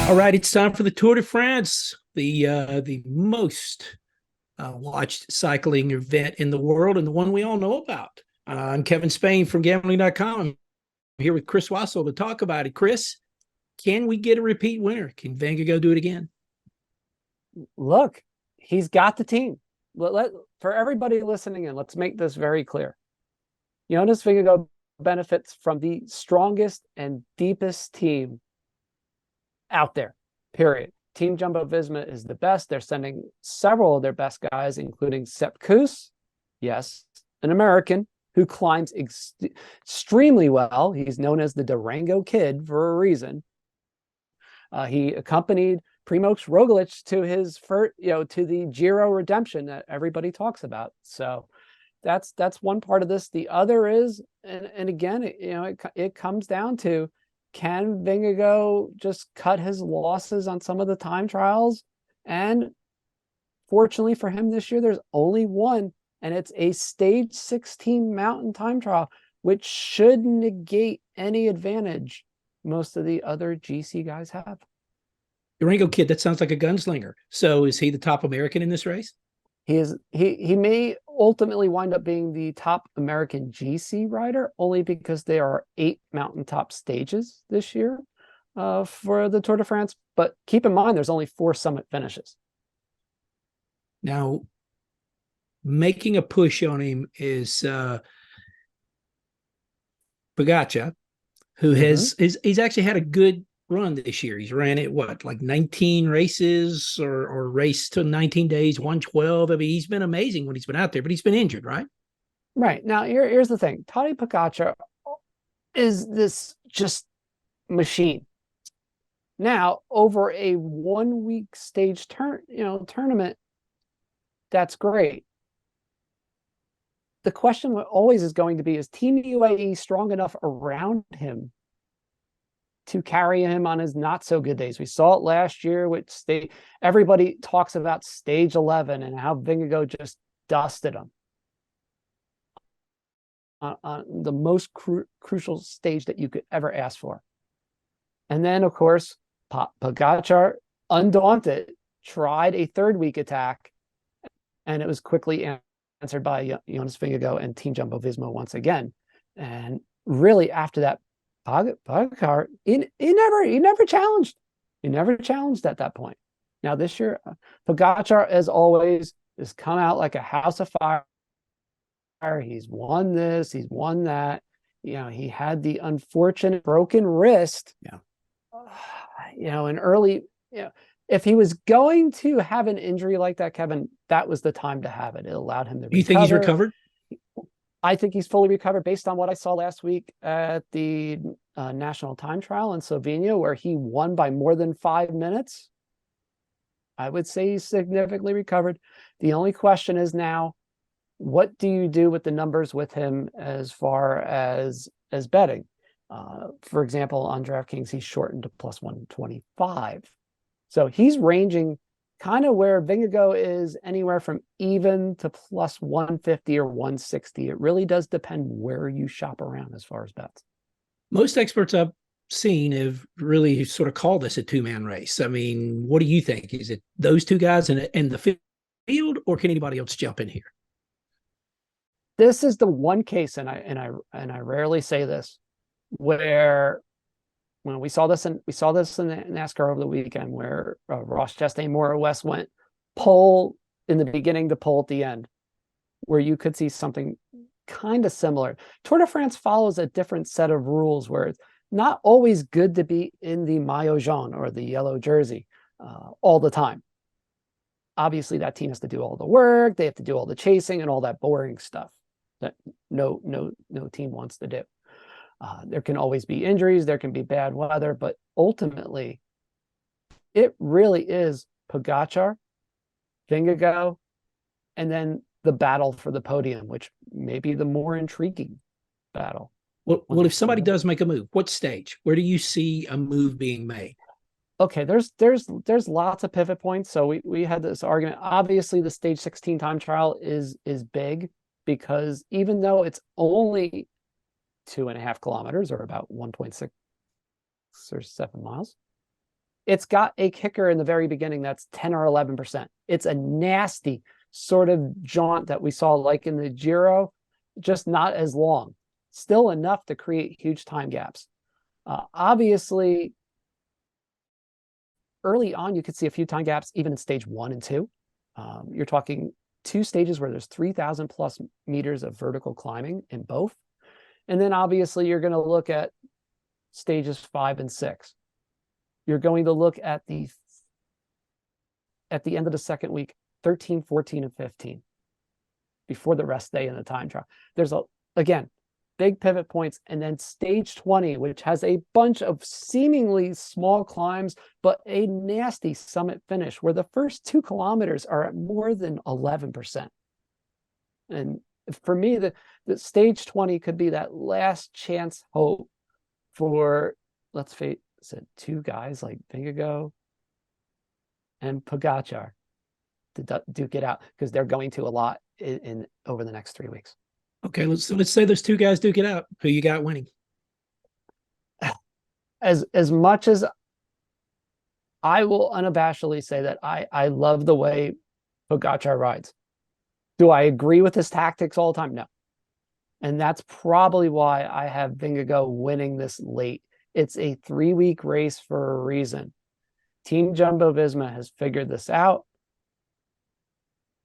All right, it's time for the Tour de France, the most watched cycling event in the world and the one we all know about. I'm Kevin Spain from gambling.com. I'm here with Chris Wassel to talk about it. Chris, can we get a repeat winner? Can Vingegaard do it again? Look, he's got the team. For everybody listening in, let's make this very clear. Jonas Vingegaard benefits from the strongest and deepest team out there, period. Team Jumbo-Visma is the best. They're sending several of their best guys, including Sepp Kuss, yes, an American who climbs extremely well. He's known as the Durango Kid for a reason. He accompanied Primož Roglič to his first, to the Giro redemption that everybody talks about. So that's one part of this. The other is, and again, it comes down to, can Vingegaard just cut his losses on some of the time trials? And fortunately for him this year, there's only one, and it's a stage 16 mountain time trial, which should negate any advantage most of the other GC guys have. Durango Kid, that sounds like a gunslinger. So is he the top American in this race? He may ultimately wind up being the top American GC rider, only because there are 8 mountaintop stages this year for the Tour de France. But keep in mind, there's only 4 summit finishes. Now, making a push on him is Pogacar, who he's actually had a good run this year. He's ran it like 19 races or raced to 19 days, 112. I mean, he's been amazing when he's been out there, but he's been injured, right? Right. Now, here's the thing. Tadej Pogacar is this just machine. Now, over a 1-week stage tournament, that's great. The question always is going to be, is Team UAE strong enough around him to carry him on his not so good days? We saw it last year with everybody talks about stage 11 and how Vingegaard just dusted him on the most crucial stage that you could ever ask for. And then, of course, Pogacar, undaunted, tried a 3rd week attack, and it was quickly answered by Jonas Vingegaard and Team Jumbo-Visma once again. And really, after that, Pogacar, he never challenged. He never challenged at that point. Now this year, Pogacar, as always, has come out like a house of fire. He's won this, he's won that. He had the unfortunate broken wrist. Yeah. In early, if he was going to have an injury like that, Kevin, that was the time to have it. It allowed him to recover. You think he's recovered? I think he's fully recovered based on what I saw last week at the National Time Trial in Slovenia, where he won by more than 5 minutes. I would say he's significantly recovered. The only question is now, what do you do with the numbers with him as far as betting? For example, on DraftKings, he's shortened to plus 125. So he's ranging kind of where Vingegaard is, anywhere from even to plus 150 or 160. It really does depend where you shop around as far as bets. Most experts I've seen have really sort of called this a 2-man race. I mean, what do you think? Is it those 2 guys in the field, or can anybody else jump in here? This is the one case, and I rarely say this, where when we saw this in NASCAR over the weekend, where Ross Chastain more or less went pole in the beginning to pole at the end, where you could see something kind of similar. Tour de France follows a different set of rules where it's not always good to be in the maillot jaune, or the yellow jersey, all the time. Obviously, that team has to do all the work. They have to do all the chasing and all that boring stuff that no team wants to do. There can always be injuries, there can be bad weather, but ultimately, it really is Pogacar, Vingegaard, and then the battle for the podium, which may be the more intriguing battle. Well, if somebody does make a move, what stage? Where do you see a move being made? Okay, there's lots of pivot points. So we had this argument. Obviously, the stage 16 time trial is big, because even though it's only 2.5 kilometers, or about 1.6 or 7 miles, it's got a kicker in the very beginning that's 10 or 11%. It's a nasty sort of jaunt that we saw like in the Giro, just not as long. Still enough to create huge time gaps. Obviously, early on, you could see a few time gaps, even in stage 1 and 2. You're talking 2 stages where there's 3,000 plus meters of vertical climbing in both. And then obviously you're going to look at stages 5 and 6. You're going to look at the end of the second week, 13, 14, and 15, before the rest day in the time trial. There's, again, big pivot points, and then stage 20, which has a bunch of seemingly small climbs, but a nasty summit finish where the first 2 kilometers are at more than 11%. And for me, the stage 20 could be that last chance hope for, let's face it, 2 guys like Vingegaard and Pogacar to duke it out, because they're going to a lot in over the next 3 weeks. Okay, let's say those 2 guys duke it out. Who you got winning? As much as I will unabashedly say that I love the way Pogacar rides. Do I agree with his tactics all the time? No. And that's probably why I have Vingegaard winning this late. It's a 3-week race for a reason. Team Jumbo-Visma has figured this out.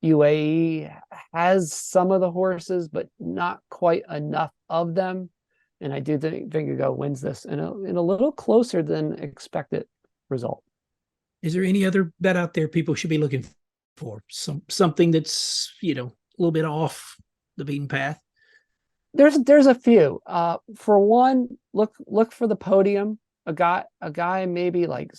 UAE has some of the horses, but not quite enough of them. And I do think Vingegaard wins this in a little closer than expected result. Is there any other bet out there people should be looking for? Something that's, a little bit off the beaten path? There's a few. For one, look for the podium. A guy maybe like,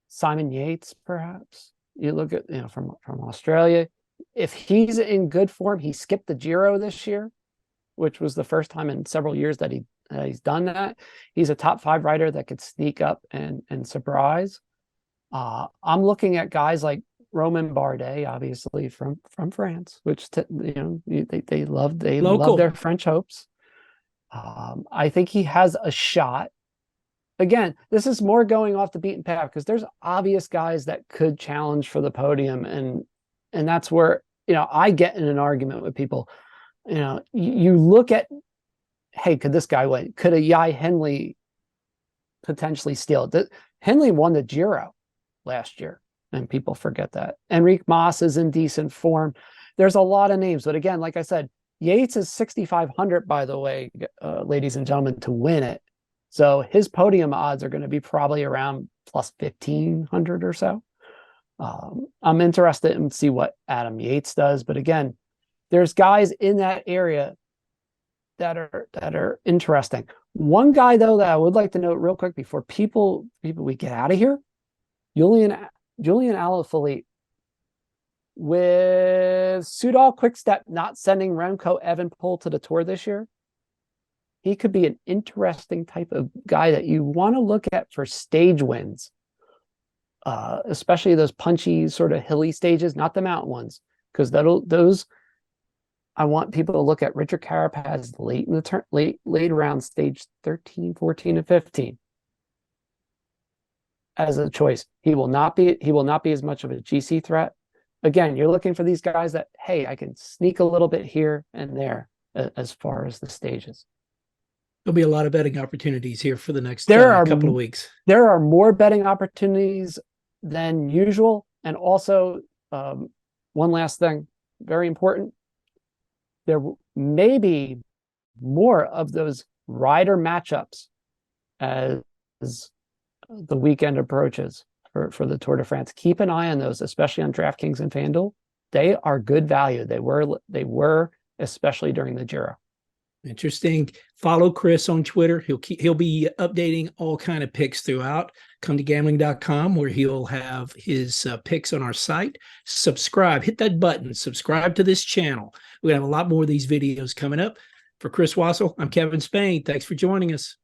Simon Yates, perhaps. You look at, from Australia. If he's in good form, he skipped the Giro this year, which was the first time in several years that he's done that. He's a top 5 rider that could sneak up and surprise. I'm looking at guys like Romain Bardet, obviously from France, which they love their French hopes. I think he has a shot. Again, this is more going off the beaten path, because there's obvious guys that could challenge for the podium, and that's where I get in an argument with people. You look at, hey, could this guy win? Could a Jai Hindley potentially steal it? Hindley won the Giro last year, and people forget that. Enrique Mas is in decent form. There's a lot of names, but again, like I said, Yates is 6,500, by the way, ladies and gentlemen, to win it. So his podium odds are going to be probably around plus 1,500 or so. I'm interested in see what Adam Yates does, but again, there's guys in that area that are interesting. One guy though that I would like to note real quick before we get out of here, Julian Alaphilippe. With Soudal Quickstep not sending Remco Evenepoel to the Tour this year, he could be an interesting type of guy that you want to look at for stage wins, especially those punchy sort of hilly stages, not the mountain ones, because those I want people to look at. Richard Carapaz late in the late around stage 13, 14, and 15 as a choice. He will not be as much of a GC threat. Again, you're looking for these guys that, hey, I can sneak a little bit here and there as far as the stages. There'll be a lot of betting opportunities here for the next couple of weeks. There are more betting opportunities than usual. And also, one last thing, very important. There may be more of those rider matchups as the weekend approaches for the Tour de France. Keep an eye on those, especially on DraftKings and FanDuel. They are good value. They were especially during the Giro. Interesting. Follow Chris on Twitter. He'll be updating all kind of picks throughout. Come to gambling.com where he'll have his picks on our site. Subscribe. Hit that button. Subscribe to this channel. We're going to have a lot more of these videos coming up. For Chris Wassel, I'm Kevin Spain. Thanks for joining us.